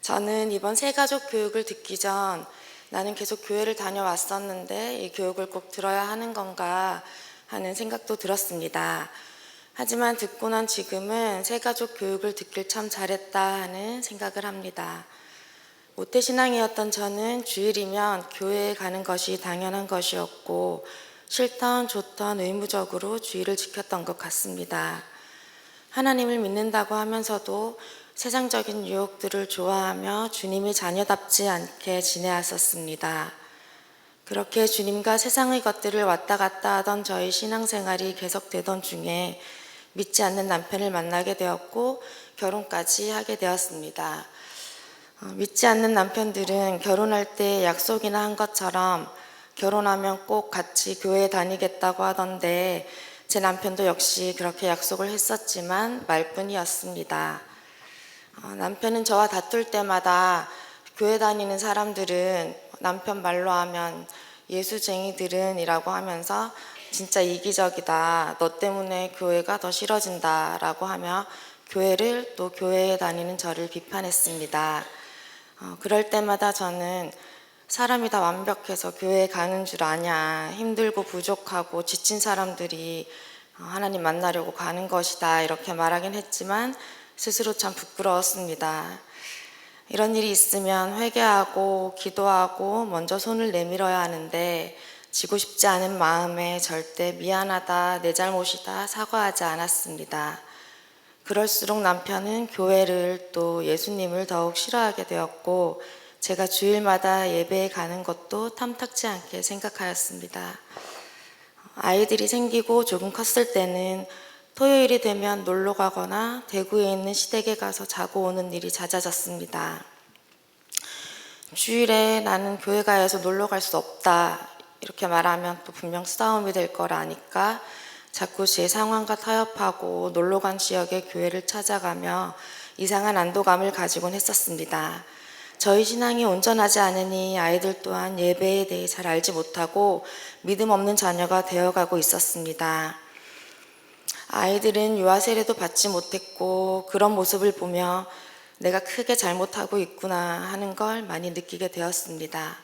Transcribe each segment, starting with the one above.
저는 이번 새가족 교육을 듣기 전 나는 계속 교회를 다녀왔었는데 이 교육을 꼭 들어야 하는 건가 하는 생각도 들었습니다. 하지만 듣고 난 지금은 새가족 교육을 듣길 참 잘했다 하는 생각을 합니다. 모태신앙이었던 저는 주일이면 교회에 가는 것이 당연한 것이었고 싫던 좋던 의무적으로 주일을 지켰던 것 같습니다. 하나님을 믿는다고 하면서도 세상적인 유혹들을 좋아하며 주님의 자녀답지 않게 지내왔었습니다. 그렇게 주님과 세상의 것들을 왔다 갔다 하던 저의 신앙생활이 계속되던 중에 믿지 않는 남편을 만나게 되었고 결혼까지 하게 되었습니다. 믿지 않는 남편들은 결혼할 때 약속이나 한 것처럼 결혼하면 꼭 같이 교회에 다니겠다고 하던데 제 남편도 역시 그렇게 약속을 했었지만 말뿐이었습니다. 남편은 저와 다툴 때마다 교회 다니는 사람들은 남편 말로 하면 예수쟁이들은 이라고 하면서 진짜 이기적이다. 너 때문에 교회가 더 싫어진다. 라고 하며 교회를 또 교회에 다니는 저를 비판했습니다. 그럴 때마다 저는 사람이 다 완벽해서 교회에 가는 줄 아냐. 힘들고 부족하고 지친 사람들이 하나님 만나려고 가는 것이다. 이렇게 말하긴 했지만 스스로 참 부끄러웠습니다. 이런 일이 있으면 회개하고 기도하고 먼저 손을 내밀어야 하는데 지고 싶지 않은 마음에 절대 미안하다, 내 잘못이다 사과하지 않았습니다. 그럴수록 남편은 교회를 또 예수님을 더욱 싫어하게 되었고 제가 주일마다 예배에 가는 것도 탐탁지 않게 생각하였습니다. 아이들이 생기고 조금 컸을 때는 토요일이 되면 놀러 가거나 대구에 있는 시댁에 가서 자고 오는 일이 잦아졌습니다. 주일에 나는 교회 가서 놀러 갈 수 없다 이렇게 말하면 또 분명 싸움이 될 거라 아니까 자꾸 제 상황과 타협하고 놀러 간 지역의 교회를 찾아가며 이상한 안도감을 가지곤 했었습니다. 저희 신앙이 온전하지 않으니 아이들 또한 예배에 대해 잘 알지 못하고 믿음 없는 자녀가 되어가고 있었습니다. 아이들은 유아 세례도 받지 못했고 그런 모습을 보며 내가 크게 잘못하고 있구나 하는 걸 많이 느끼게 되었습니다.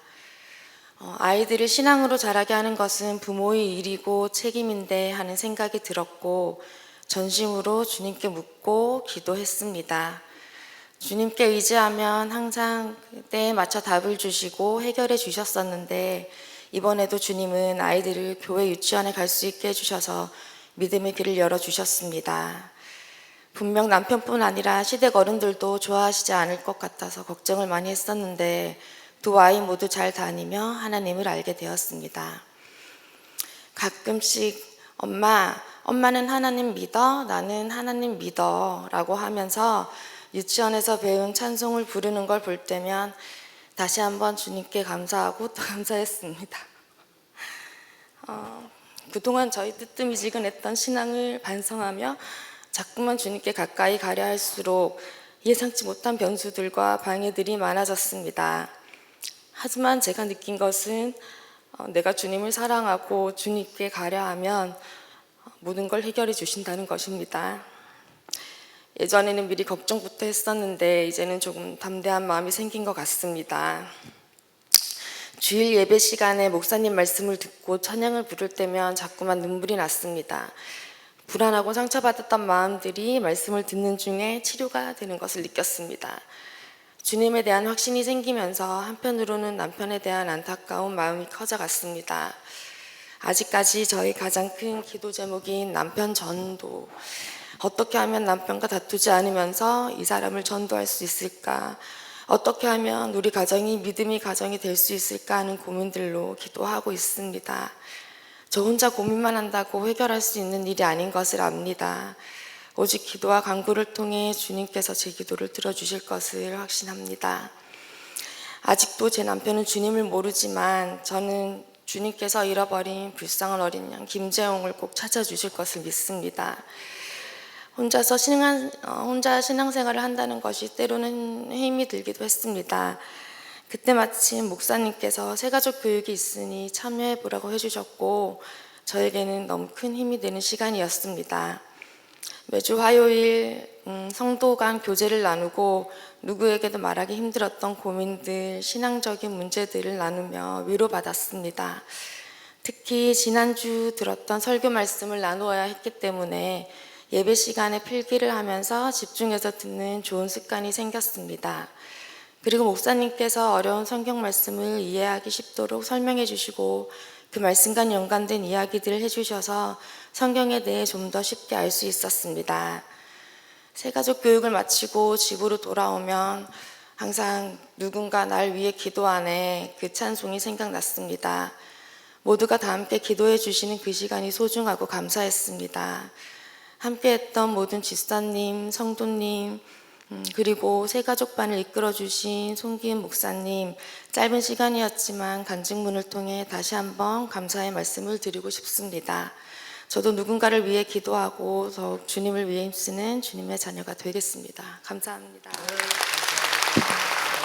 아이들을 신앙으로 자라게 하는 것은 부모의 일이고 책임인데 하는 생각이 들었고 전심으로 주님께 묻고 기도했습니다. 주님께 의지하면 항상 때에 맞춰 답을 주시고 해결해 주셨었는데 이번에도 주님은 아이들을 교회 유치원에 갈 수 있게 해주셔서 믿음의 길을 열어주셨습니다. 분명 남편뿐 아니라 시댁 어른들도 좋아하시지 않을 것 같아서 걱정을 많이 했었는데 두 아이 모두 잘 다니며 하나님을 알게 되었습니다. 가끔씩 엄마는 하나님 믿어? 나는 하나님 믿어 라고 하면서 유치원에서 배운 찬송을 부르는 걸 볼 때면 다시 한번 주님께 감사하고 또 감사했습니다. 그동안 저희 뜨뜻미지근했던 신앙을 반성하며 자꾸만 주님께 가까이 가려 할수록 예상치 못한 변수들과 방해들이 많아졌습니다. 하지만 제가 느낀 것은 내가 주님을 사랑하고 주님께 가려 하면 모든 걸 해결해 주신다는 것입니다. 예전에는 미리 걱정부터 했었는데 이제는 조금 담대한 마음이 생긴 것 같습니다. 주일 예배 시간에 목사님 말씀을 듣고 찬양을 부를 때면 자꾸만 눈물이 났습니다. 불안하고 상처받았던 마음들이 말씀을 듣는 중에 치료가 되는 것을 느꼈습니다. 주님에 대한 확신이 생기면서 한편으로는 남편에 대한 안타까운 마음이 커져갔습니다. 아직까지 저희 가장 큰 기도 제목인 남편 전도. 어떻게 하면 남편과 다투지 않으면서 이 사람을 전도할 수 있을까? 어떻게 하면 우리 가정이 믿음의 가정이 될 수 있을까 하는 고민들로 기도하고 있습니다. 저 혼자 고민만 한다고 해결할 수 있는 일이 아닌 것을 압니다. 오직 기도와 간구를 통해 주님께서 제 기도를 들어주실 것을 확신합니다. 아직도 제 남편은 주님을 모르지만 저는 주님께서 잃어버린 불쌍한 어린 양 김재용을 꼭 찾아주실 것을 믿습니다. 혼자 신앙생활을 한다는 것이 때로는 힘이 들기도 했습니다. 그때 마침 목사님께서 새가족 교육이 있으니 참여해보라고 해주셨고 저에게는 너무 큰 힘이 되는 시간이었습니다. 매주 화요일 성도 간 교제를 나누고 누구에게도 말하기 힘들었던 고민들, 신앙적인 문제들을 나누며 위로받았습니다. 특히 지난주 들었던 설교 말씀을 나누어야 했기 때문에 예배 시간에 필기를 하면서 집중해서 듣는 좋은 습관이 생겼습니다. 그리고 목사님께서 어려운 성경 말씀을 이해하기 쉽도록 설명해 주시고 그 말씀과 연관된 이야기들을 해주셔서 성경에 대해 좀 더 쉽게 알 수 있었습니다. 새가족 교육을 마치고 집으로 돌아오면 항상 누군가 날 위해 기도하네 그 찬송이 생각났습니다. 모두가 다 함께 기도해 주시는 그 시간이 소중하고 감사했습니다. 함께했던 모든 집사님, 성도님, 그리고 새가족반을 이끌어주신 송기은 목사님, 짧은 시간이었지만 간증문을 통해 다시 한번 감사의 말씀을 드리고 싶습니다. 저도 누군가를 위해 기도하고 더욱 주님을 위해 힘쓰는 주님의 자녀가 되겠습니다. 감사합니다.